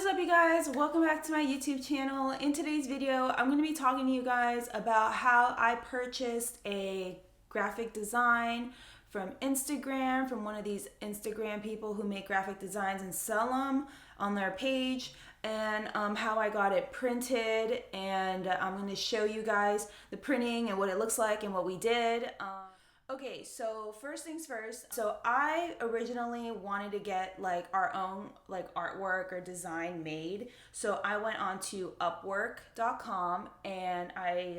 What is up, you guys? Welcome back to my YouTube channel. In today's video, I'm going to be talking to you guys about how I purchased a graphic design from Instagram, from one of these Instagram people who make graphic designs and sell them on their page, and how I got it printed, and I'm going to show you guys the printing and what it looks like and what we did. Okay, so first things first. So I originally wanted to get like our own like artwork or design made. So I went on to Upwork.com and I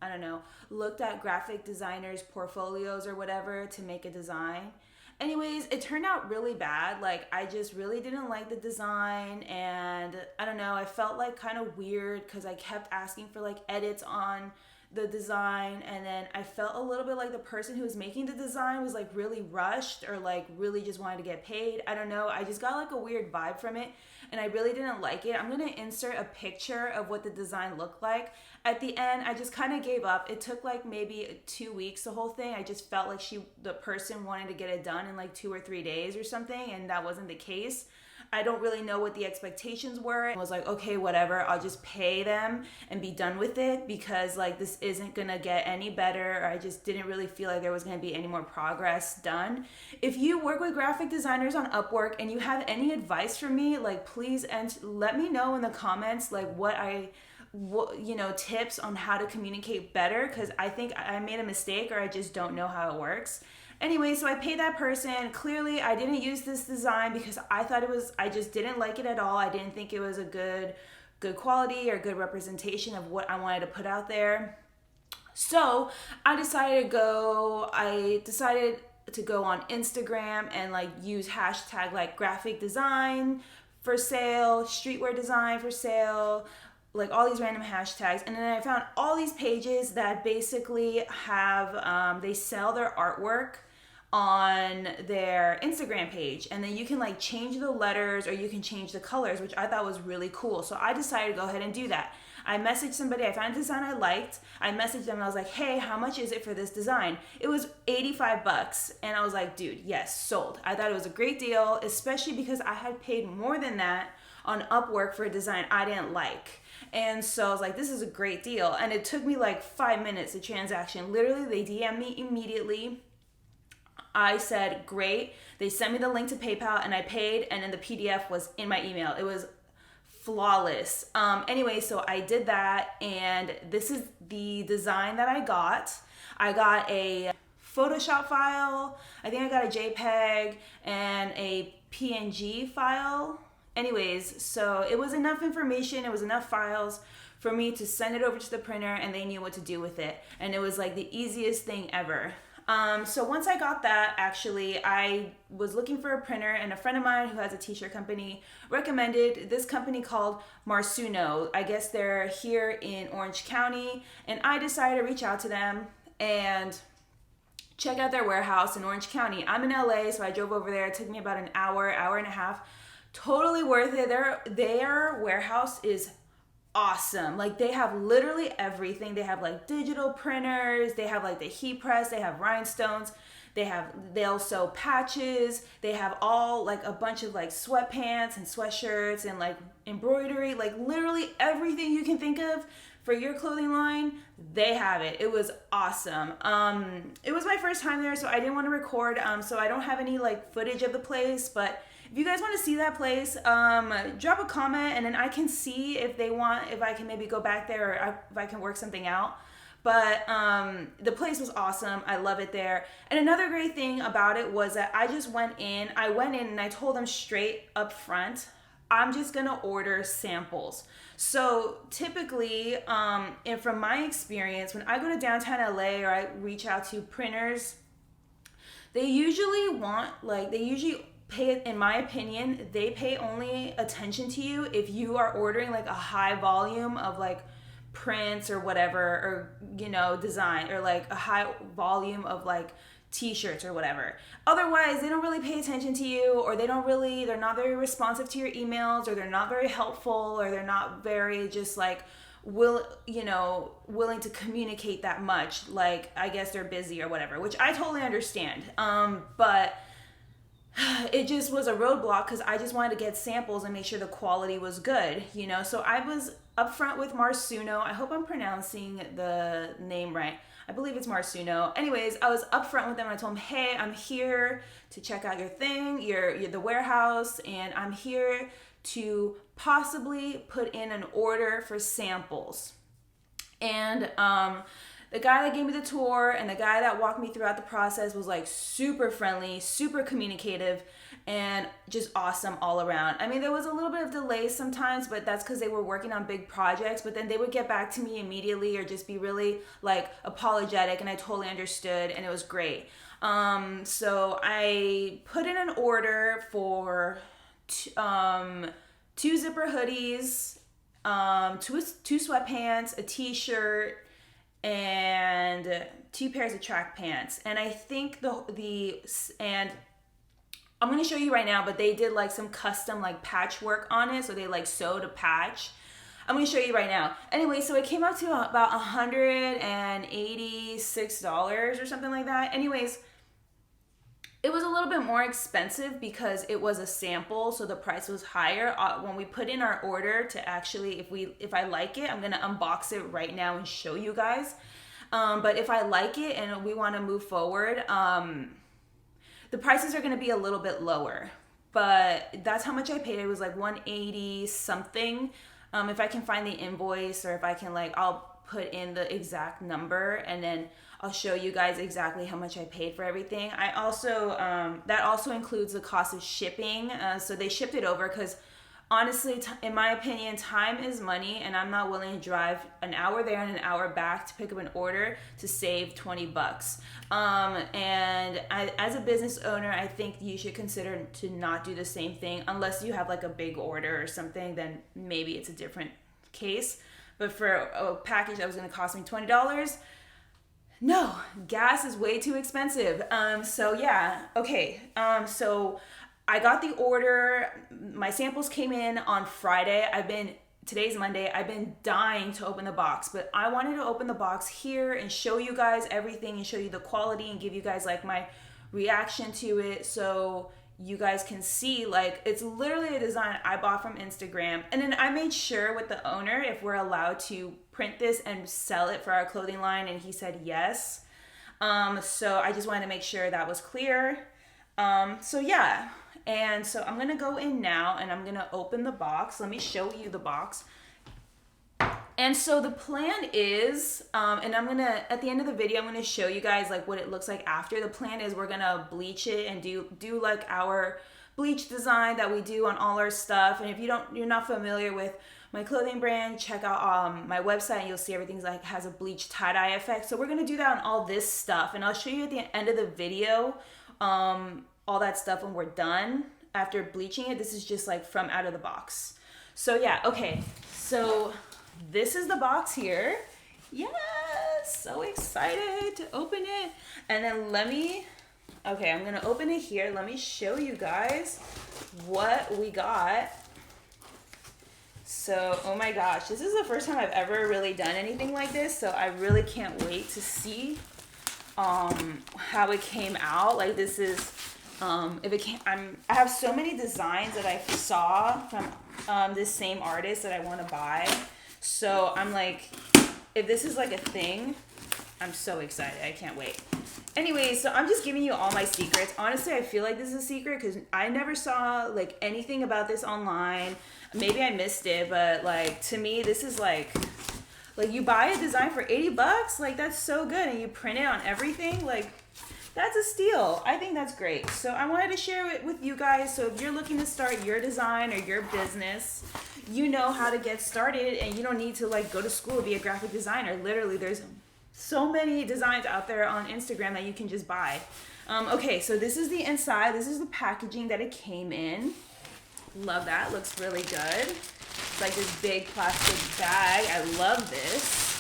don't know, looked at graphic designers' portfolios or whatever to make a design. Anyways, it turned out really bad. Like, I just really didn't like the design, and I don't know, I felt like kind of weird because I kept asking for like edits on the design, and then I felt a little bit like the person who was making the design was like really rushed or like really just wanted to get paid. I don't know, I just got like a weird vibe from it and I really didn't like it. I'm gonna insert a picture of what the design looked like. At the end, I just kind of gave up. It took like maybe 2 weeks, the whole thing. I just felt like the person wanted to get it done in like 2 or 3 days or something, and that wasn't the case. I don't really know what the expectations were. I was like, okay, whatever, I'll just pay them and be done with it, because like this isn't gonna get any better. Or I just didn't really feel like there was gonna be any more progress done. If you work with graphic designers on Upwork and you have any advice for me, like please let me know in the comments, like tips on how to communicate better, because I think I made a mistake or I just don't know how it works. Anyway, so I paid that person. Clearly, I didn't use this design because I just didn't like it at all. I didn't think it was a good quality or good representation of what I wanted to put out there. So I decided to go on Instagram and like use hashtag like graphic design for sale, streetwear design for sale, like all these random hashtags. And then I found all these pages that basically have, they sell their artwork on their Instagram page, and then you can like change the letters or you can change the colors, which I thought was really cool. So I decided to go ahead and do that. I messaged somebody, I found a design I liked. I messaged them and I was like, hey, how much is it for this design? It was $85. And I was like, dude, yes, sold. I thought it was a great deal, especially because I had paid more than that on Upwork for a design I didn't like. And so I was like, this is a great deal. And it took me like 5 minutes, the transaction. Literally, they DM'd me immediately. I said, great. They sent me the link to PayPal and I paid, and then the PDF was in my email. It was flawless. Anyway, so I did that, and this is the design that I got. I got a Photoshop file. I think I got a JPEG and a PNG file. Anyways, so it was enough information, it was enough files for me to send it over to the printer, and they knew what to do with it. And it was like the easiest thing ever. So once I got that, actually, I was looking for a printer, and a friend of mine who has a t-shirt company recommended this company called Marsuno. I guess they're here in Orange County, and I decided to reach out to them and check out their warehouse in Orange County. I'm in LA, so I drove over there. It took me about an hour and a half. Totally worth it. Their warehouse is awesome. Like, they have literally everything. They have like digital printers, they have like the heat press, they have rhinestones, they'll sew patches, they have all like a bunch of like sweatpants and sweatshirts and like embroidery, like literally everything you can think of for your clothing line, they have it. It was awesome. It was my first time there, so I didn't want to record, so I don't have any like footage of the place, but if you guys want to see that place, drop a comment, and then I can see if I can maybe go back there, or if I can work something out. But the place was awesome. I love it there. And another great thing about it was that I went in and I told them straight up front, I'm just gonna order samples. So typically, and from my experience, when I go to downtown LA or I reach out to printers, they usually pay, in my opinion, they pay only attention to you if you are ordering like a high volume of like prints or whatever, or design, or like a high volume of like t-shirts or whatever. Otherwise, they don't really pay attention to you, or they're not very responsive to your emails, or they're not very helpful, or they're not very just like willing to communicate that much. Like, I guess they're busy or whatever, which I totally understand. But it just was a roadblock because I just wanted to get samples and make sure the quality was good, you know? So I was upfront with Marsuno. I hope I'm pronouncing the name right. I believe it's Marsuno. Anyways, I was upfront with them. I told them, hey, I'm here to check out your thing, you're the warehouse, and I'm here to possibly put in an order for samples. And the guy that gave me the tour and the guy that walked me throughout the process was like super friendly, super communicative, and just awesome all around. I mean, there was a little bit of delay sometimes, but that's because they were working on big projects, but then they would get back to me immediately or just be really like apologetic, and I totally understood, and it was great. So I put in an order for two zipper hoodies, two sweatpants, a t-shirt, and 2 pairs of track pants. And I think and I'm going to show you right now, but they did like some custom like patchwork on it. So they like sewed a patch. I'm going to show you right now. Anyway, so it came out to about $186 or something like that. Anyways, it was a little bit more expensive because it was a sample, so the price was higher. When we put in our order to actually, if I like it, I'm gonna unbox it right now and show you guys. But if I like it and we want to move forward, the prices are gonna be a little bit lower. But that's how much I paid. It was like $180 something. If I can find the invoice, or if I can I'll put in the exact number and then I'll show you guys exactly how much I paid for everything. I also, that also includes the cost of shipping. So they shipped it over because honestly, in my opinion, time is money, and I'm not willing to drive an hour there and an hour back to pick up an order to save $20. And as a business owner, I think you should consider to not do the same thing unless you have like a big order or something, then maybe it's a different case. But for a package that was going to cost me $20, no, gas is way too expensive. So yeah, okay. So I got the order. My samples came in on Friday. Today's Monday. I've been dying to open the box, but I wanted to open the box here and show you guys everything and show you the quality and give you guys like my reaction to it. So you guys can see, like, it's literally a design I bought from Instagram. And then I made sure with the owner if we're allowed to print this and sell it for our clothing line, and he said yes. So I just wanted to make sure that was clear. So yeah, and so I'm gonna go in now and I'm gonna open the box. Let me show you the box. And so the plan is, and I'm gonna, at the end of the video, I'm gonna show you guys like what it looks like after. The plan is we're gonna bleach it and do like our bleach design that we do on all our stuff. And if you're not familiar with my clothing brand, check out my website and you'll see everything's like has a bleach tie-dye effect. So we're gonna do that on all this stuff, and I'll show you at the end of the video all that stuff when we're done after bleaching it. This is just like from out of the box. So yeah, okay, so this is the box here. Yes, so excited to open it. And then I'm gonna open it here. Let me show you guys what we got. So, oh my gosh, this is the first time I've ever really done anything like this, so I really can't wait to see how it came out. Like, this is I have so many designs that I saw from this same artist that I want to buy. So I'm like, if this is like a thing, I'm so excited. I can't wait. Anyway, so I'm just giving you all my secrets. Honestly, I feel like this is a secret because I never saw like anything about this online. Maybe I missed it, but like to me, this is like you buy a design for $80, like that's so good, and you print it on everything, like that's a steal. I think that's great. So I wanted to share it with you guys. So if you're looking to start your design or your business, you know how to get started, and you don't need to like go to school to be a graphic designer. Literally, there's so many designs out there on Instagram that you can just buy. Okay, so this is the inside. This is the packaging that it came in. Love that. Looks really good. It's like this big plastic bag. I love this.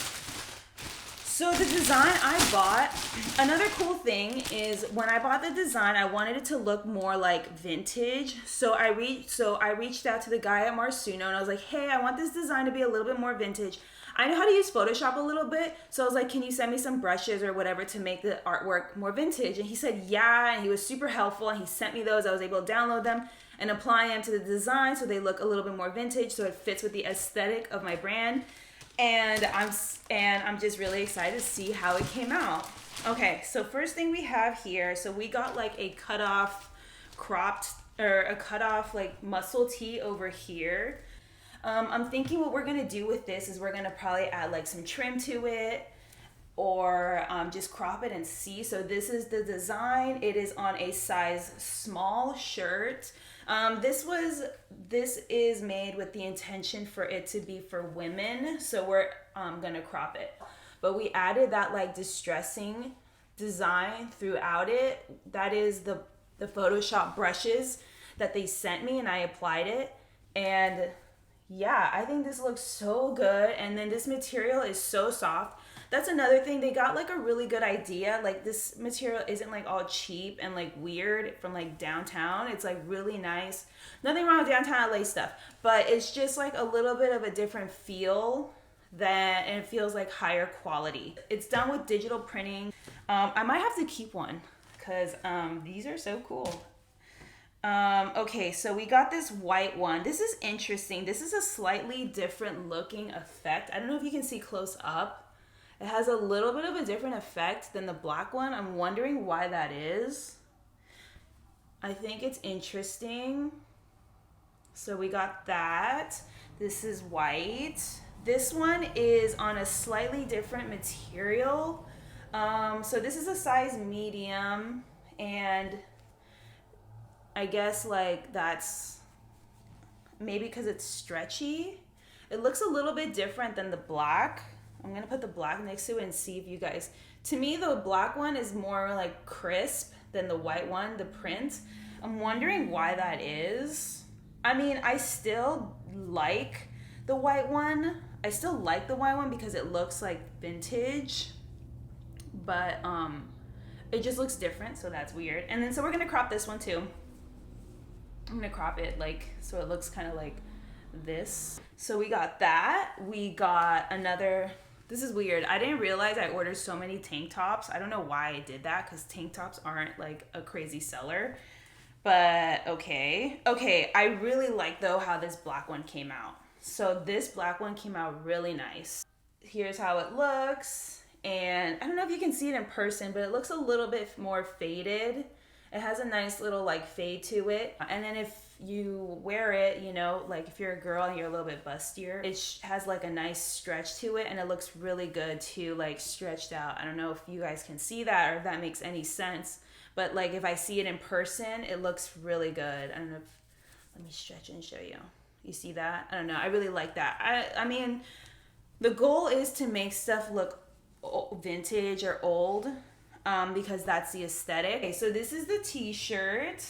So the design I bought, another cool thing is when I bought the design, I wanted it to look more like vintage. So I reached out to the guy at Marsuno and I was like, hey, I want this design to be a little bit more vintage. I know how to use Photoshop a little bit. So I was like, can you send me some brushes or whatever to make the artwork more vintage? And he said, yeah, and he was super helpful and he sent me those. I was able to download them and apply them to the design so they look a little bit more vintage, so it fits with the aesthetic of my brand. And I'm just really excited to see how it came out. Okay, so first thing we have here, so we got like a cut off like muscle tee over here. I'm thinking what we're gonna do with this is we're gonna probably add like some trim to it or just crop it and see. So this is the design. It is on a size small shirt. This is made with the intention for it to be for women, so we're gonna crop it. But we added that like distressing design throughout it. That is the Photoshop brushes that they sent me, and I applied it. And yeah, I think this looks so good. And then this material is so soft. That's another thing. They got like a really good idea. Like this material isn't like all cheap and like weird from like downtown. It's like really nice. Nothing wrong with downtown LA stuff, but it's just like a little bit of a different feel and it feels like higher quality. It's done with digital printing. I might have to keep one because these are so cool. Okay, so we got this white one. This is interesting. This is a slightly different looking effect. I don't know if you can see close up. It has a little bit of a different effect than the black one. I'm wondering why that is. I think it's interesting. So we got that. This is white. This one is on a slightly different material. So this is a size medium, and I guess like that's maybe because it's stretchy. It looks a little bit different than the black. I'm gonna put the black next to it and see if you guys, to me the black one is more like crisp than the white one, the print. I'm wondering why that is. I mean, I still like the white one. I still like the white one because it looks like vintage, but it just looks different, so that's weird. And then so we're gonna crop this one too. I'm gonna crop it like so it looks kind of like this. So we got that. We got another. This is weird. I didn't realize I ordered so many tank tops. I don't know why I did that because tank tops aren't like a crazy seller. But okay. Okay, I really like though how this black one came out. So this black one came out really nice. Here's how it looks. And I don't know if you can see it in person, but it looks a little bit more faded. It has a nice little like fade to it. And then if you wear it, you know, like if you're a girl and you're a little bit bustier, it has like a nice stretch to it and it looks really good too, like stretched out. I don't know if you guys can see that or if that makes any sense, but like if I see it in person, it looks really good. I don't know if, let me stretch and show you. You see that? I don't know. I really like that. I mean, the goal is to make stuff look vintage or old. Because that's the aesthetic. Okay, so this is the t-shirt.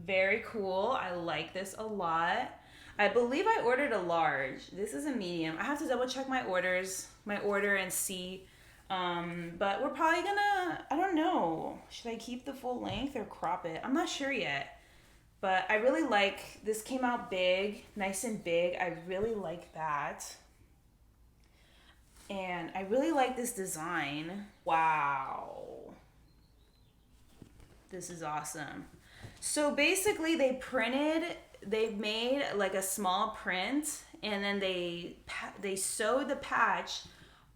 Very cool. I like this a lot. I believe I ordered a large. This is a medium. I have to double check my order and see. But we're probably gonna, I don't know. Should I keep the full length or crop it? I'm not sure yet. But I really like, this came out big, nice and big. I really like that. And I really like this design. Wow. This is awesome. So basically they made like a small print and then they sewed the patch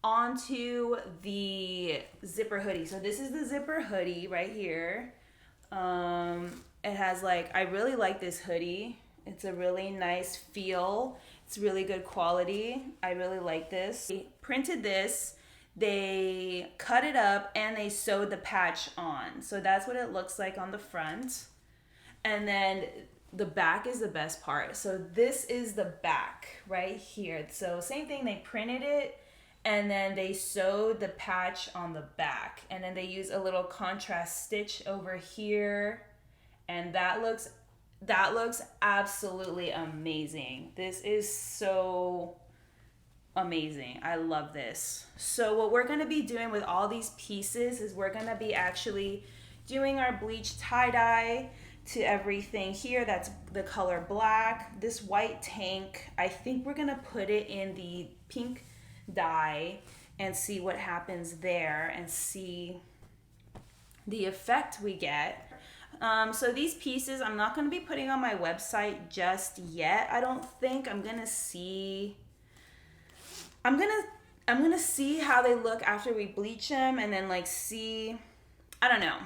onto the zipper hoodie. So this is the zipper hoodie right here. It has like, I really like this hoodie. It's a really nice feel. It's really good quality. I really like this. They printed this. They cut it up and they sewed the patch on. So that's what it looks like on the front. And then the back is the best part. So this is the back right here. So same thing, they printed it and then they sewed the patch on the back. And then they use a little contrast stitch over here. And that looks absolutely amazing. This is so amazing. I love this. So what we're going to be doing with all these pieces is we're going to be actually doing our bleach tie-dye to everything here. That's the color black. This white tank, I think we're going to put it in the pink dye and see what happens there and see the effect we get. So these pieces I'm not going to be putting on my website just yet. I don't think. I'm gonna see how they look after we bleach them, and then like see, I don't know.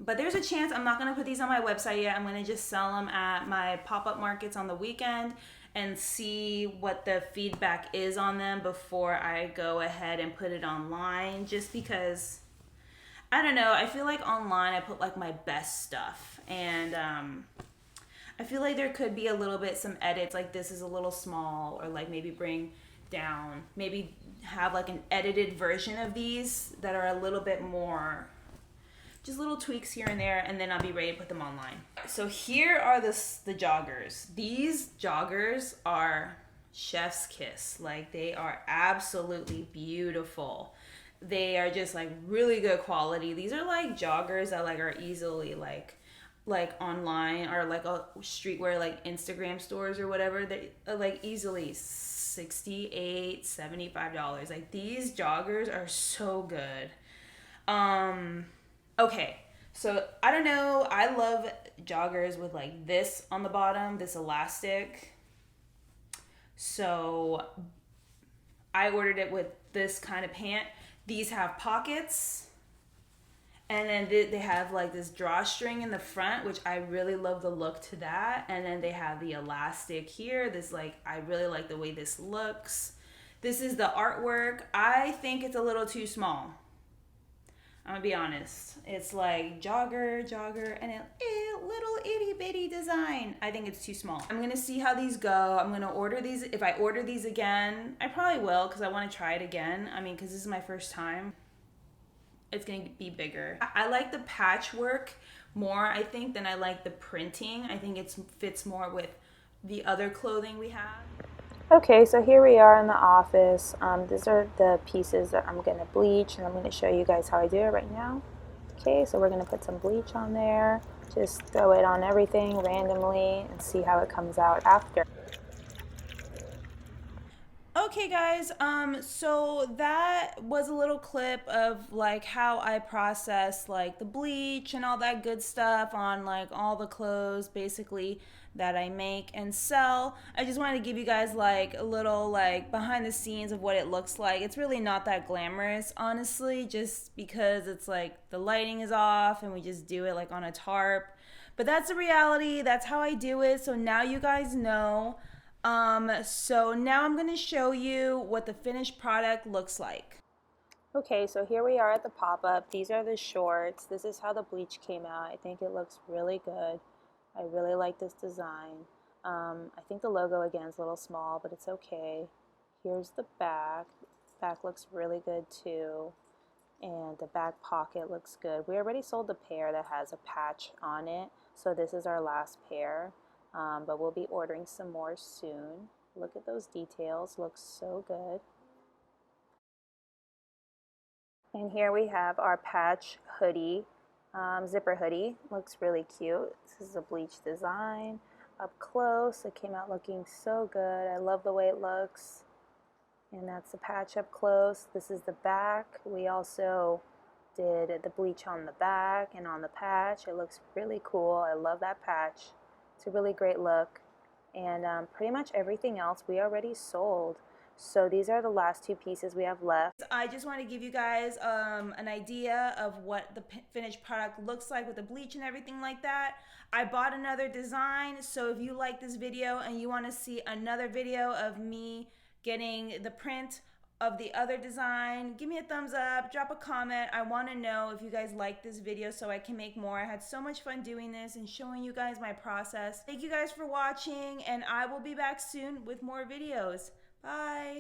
But there's a chance I'm not gonna put these on my website yet. I'm gonna just sell them at my pop-up markets on the weekend and see what the feedback is on them before I go ahead and put it online, just because I don't know, I feel like online I put like my best stuff, and I feel like there could be a little bit some edits, like this is a little small, or like maybe bring down, maybe have like an edited version of these that are a little bit more, just little tweaks here and there, and then I'll be ready to put them online. So here are the joggers. These joggers are chef's kiss. Like, they are absolutely beautiful. They are just like really good quality. These are like joggers that like are easily like online, or like a streetwear like Instagram stores or whatever. They are like easily $68, $75. Like, these joggers are so good. Okay, so I don't know, I love joggers with like this on the bottom, this elastic. So I ordered it with this kind of pant. These have pockets, and then they have like this drawstring in the front, which I really love the look to that. And then they have the elastic here. This, like, I really like the way this looks. This is the artwork. I think it's a little too small. I'm gonna be honest. It's like jogger, and a little itty bitty design. I think it's too small. I'm gonna see how these go. I'm gonna order these. If I order these again, I probably will, because I want to try it again. I mean, because this is my first time. It's gonna be bigger. I like the patchwork more, I think, than I like the printing. I think it fits more with the other clothing we have. Okay, so here we are in the office. These are the pieces that I'm gonna bleach, and I'm gonna show you guys how I do it right now. Okay, so we're gonna put some bleach on there. Just throw it on everything randomly and see how it comes out after. Okay guys, so that was a little clip of like how I process like the bleach and all that good stuff on like all the clothes basically that I make and sell. I just wanted to give you guys like a little like behind the scenes of what it looks like. It's really not that glamorous, honestly, just because it's like the lighting is off and we just do it like on a tarp. But that's the reality, that's how I do it, so now you guys know. So now I'm going to show you what the finished product looks like. Okay, so here we are at the pop-up. These are the shorts. This is how the bleach came out. I think it looks really good. I really like this design. I think the logo again is a little small, but it's okay. Here's the back. Back looks really good too. And the back pocket looks good. We already sold the pair that has a patch on it, so this is our last pair. But we'll be ordering some more soon. Look at those details, looks so good. And here we have our patch hoodie, zipper hoodie. Looks really cute. This is a bleach design. Up close, it came out looking so good. I love the way it looks. And that's the patch up close. This is the back. We also did the bleach on the back and on the patch. It looks really cool. I love that patch. It's a really great look, and pretty much everything else we already sold. So these are the last two pieces we have left. I just want to give you guys an idea of what the finished product looks like with the bleach and everything like that. I bought another design, so if you like this video and you want to see another video of me getting the print of the other design, give me a thumbs up, drop a comment. I want to know if you guys like this video so I can make more. I had so much fun doing this and showing you guys my process. Thank you guys for watching, and I will be back soon with more videos. Bye.